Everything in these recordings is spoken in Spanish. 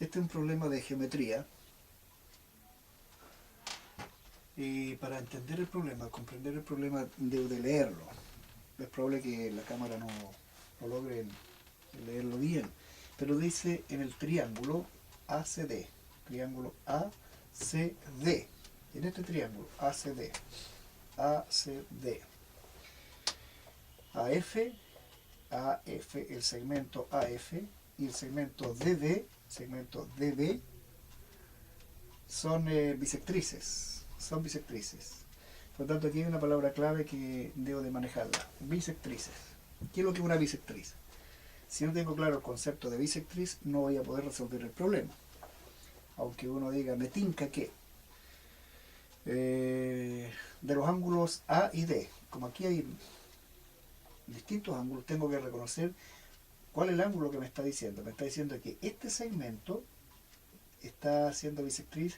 Este es un problema de geometría y para entender el problema, comprender el problema, debo de leerlo. Es probable que la cámara no logre leerlo bien, pero dice en el triángulo ACD, triángulo ACD, en este triángulo ACD, ACD, AF, AF, el segmento AF y el segmento DB son bisectrices. Por lo tanto, aquí hay una palabra clave que debo de manejarla, bisectrices. ¿Qué es lo que es una bisectriz? Si no tengo claro el concepto de bisectriz, no voy a poder resolver el problema. Aunque uno diga, me tinca que de los ángulos A y D, como aquí hay distintos ángulos, tengo que reconocer cuál es el ángulo que me está diciendo. Me está diciendo que este segmento está siendo bisectriz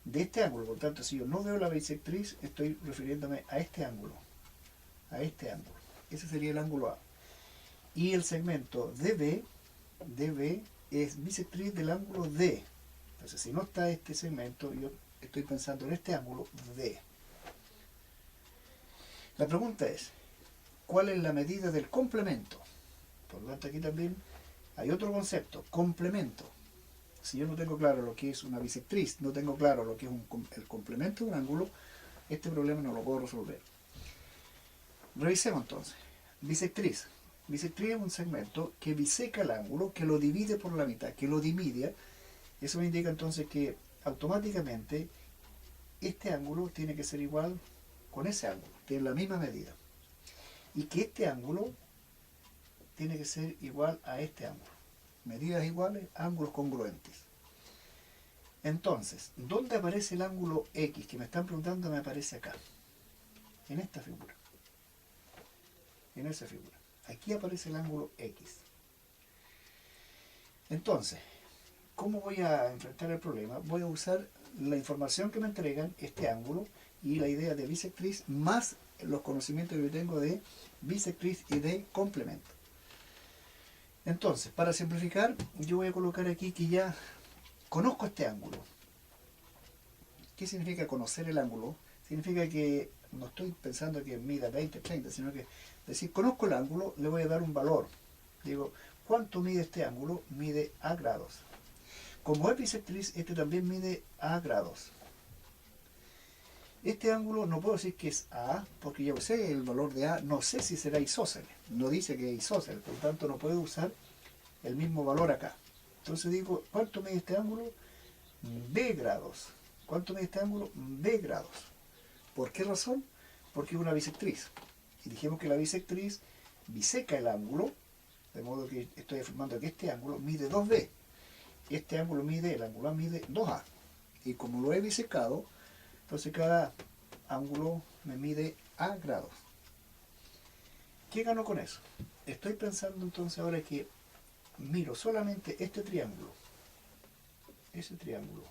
de este ángulo. Por lo tanto, si yo no veo la bisectriz, estoy refiriéndome a este ángulo. A este ángulo. Ese sería el ángulo A. Y el segmento DB es bisectriz del ángulo D. Entonces, si no está este segmento, yo estoy pensando en este ángulo D. La pregunta es, ¿cuál es la medida del complemento? Por lo tanto, aquí también hay otro concepto, complemento. Si yo no tengo claro lo que es una bisectriz, no tengo claro lo que es el complemento de un ángulo, este problema no lo puedo resolver. Revisemos entonces. Bisectriz. Bisectriz es un segmento que biseca el ángulo, que lo divide por la mitad, que lo divide. Eso me indica entonces que automáticamente este ángulo tiene que ser igual con ese ángulo, tiene la misma medida. Y que este ángulo tiene que ser igual a este ángulo. Medidas iguales, ángulos congruentes. Entonces, ¿dónde aparece el ángulo X? Que me están preguntando, me aparece acá. En esta figura. En esa figura. Aquí aparece el ángulo X. Entonces, ¿cómo voy a enfrentar el problema? Voy a usar la información que me entregan, este ángulo, y la idea de bisectriz, más los conocimientos que yo tengo de bisectriz y de complemento. Entonces, para simplificar, yo voy a colocar aquí que ya conozco este ángulo. ¿Qué significa conocer el ángulo? Significa que no estoy pensando que mida 20, 30, sino que decir, conozco el ángulo, le voy a dar un valor. Digo, ¿cuánto mide este ángulo? Mide A grados. Como es bisectriz, este también mide A grados. Este ángulo no puedo decir que es A, porque yo sé el valor de A, no sé si será isósceles. No dice que es isósceles, por lo tanto no puedo usar el mismo valor acá. Entonces digo, ¿cuánto mide este ángulo? B grados. ¿Cuánto mide este ángulo? B grados. ¿Por qué razón? Porque es una bisectriz. Y dijimos que la bisectriz biseca el ángulo, de modo que estoy afirmando que este ángulo mide 2B. Este ángulo mide, el ángulo A mide 2A. Y como lo he bisecado, entonces cada ángulo me mide A grados. ¿Qué gano con eso? Estoy pensando entonces ahora que miro solamente este triángulo. Ese triángulo.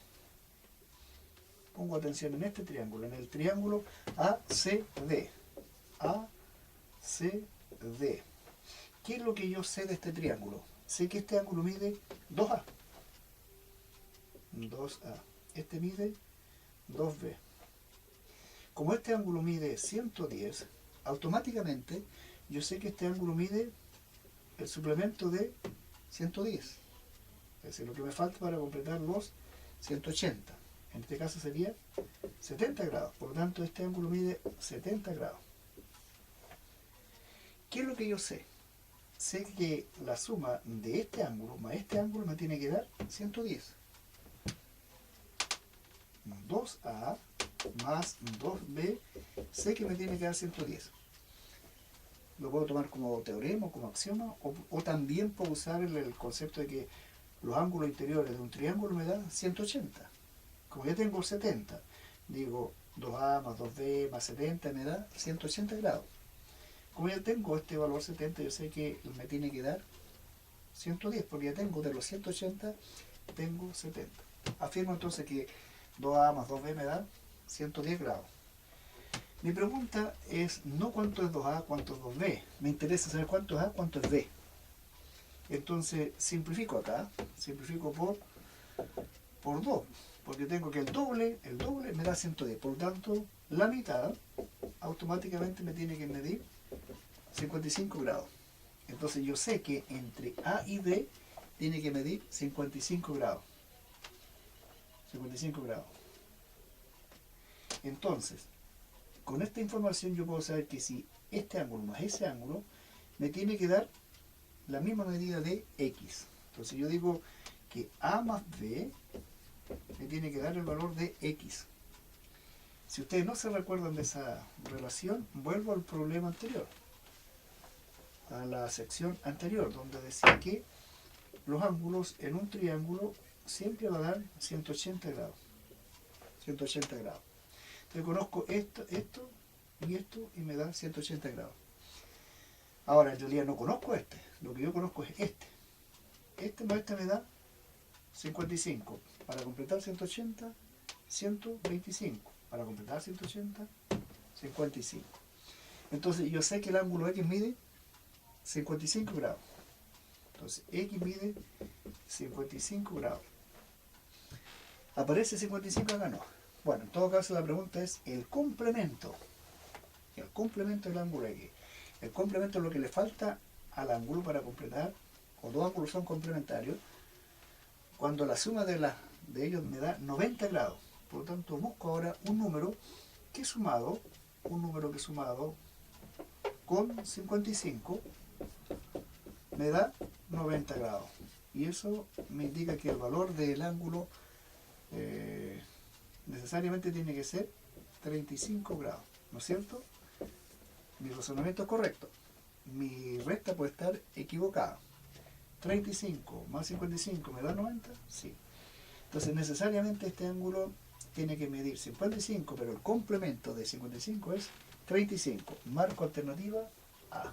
Pongo atención en este triángulo, en el triángulo ACD. ACD. ¿Qué es lo que yo sé de este triángulo? Sé que este ángulo mide 2A. 2A. Este mide 2B. Como este ángulo mide 110, automáticamente yo sé que este ángulo mide el suplemento de 110. Es decir, lo que me falta para completar los 180. En este caso sería 70 grados. Por lo tanto, este ángulo mide 70 grados. ¿Qué es lo que yo sé? Sé que la suma de este ángulo más este ángulo me tiene que dar 110. 2A más 2B, sé que me tiene que dar 110. Lo puedo tomar como teorema, como axioma, o también puedo usar el concepto de que los ángulos interiores de un triángulo me dan 180. Como ya tengo 70, digo 2A más 2B más 70 me da 180 grados. Como ya tengo este valor 70, yo sé que me tiene que dar 110, porque ya tengo de los 180, tengo 70. Afirmo entonces que 2A más 2B me da 110 grados. Mi pregunta es no cuánto es 2A, cuánto es 2B. Me interesa saber cuánto es A, cuánto es B. Entonces simplifico acá, simplifico por 2, porque tengo que el doble me da 110, por lo tanto la mitad automáticamente me tiene que medir 55 grados. Entonces yo sé que entre A y B tiene que medir 55 grados. 55 grados. Entonces, con esta información yo puedo saber que si este ángulo más ese ángulo me tiene que dar la misma medida de X. Entonces yo digo que A más B me tiene que dar el valor de X. Si ustedes no se recuerdan de esa relación, vuelvo al problema anterior, a la sección anterior, donde decía que los ángulos en un triángulo siempre va a dar 180 grados. 180 grados. Entonces conozco esto y me da 180 grados. Ahora en realidad no conozco este, lo que yo conozco es este. Este más este me da 55. Para completar 180, 125. Para completar 180, 55. Entonces yo sé que el ángulo X mide 55 grados. Entonces X mide 55 grados. ¿Aparece 55 acá? No. Bueno, en todo caso la pregunta es el complemento. El complemento del ángulo X. El complemento es lo que le falta al ángulo para completar, o dos ángulos son complementarios, cuando la suma de ellos me da 90 grados. Por lo tanto, busco ahora un número que sumado con 55 me da 90 grados. Y eso me indica que el valor del ángulo necesariamente tiene que ser 35 grados, ¿no es cierto? Mi razonamiento es correcto. Mi recta puede estar equivocada. 35 más 55 me da 90, sí. Entonces necesariamente este ángulo tiene que medir 55, pero el complemento de 55 es 35. Marco alternativa A.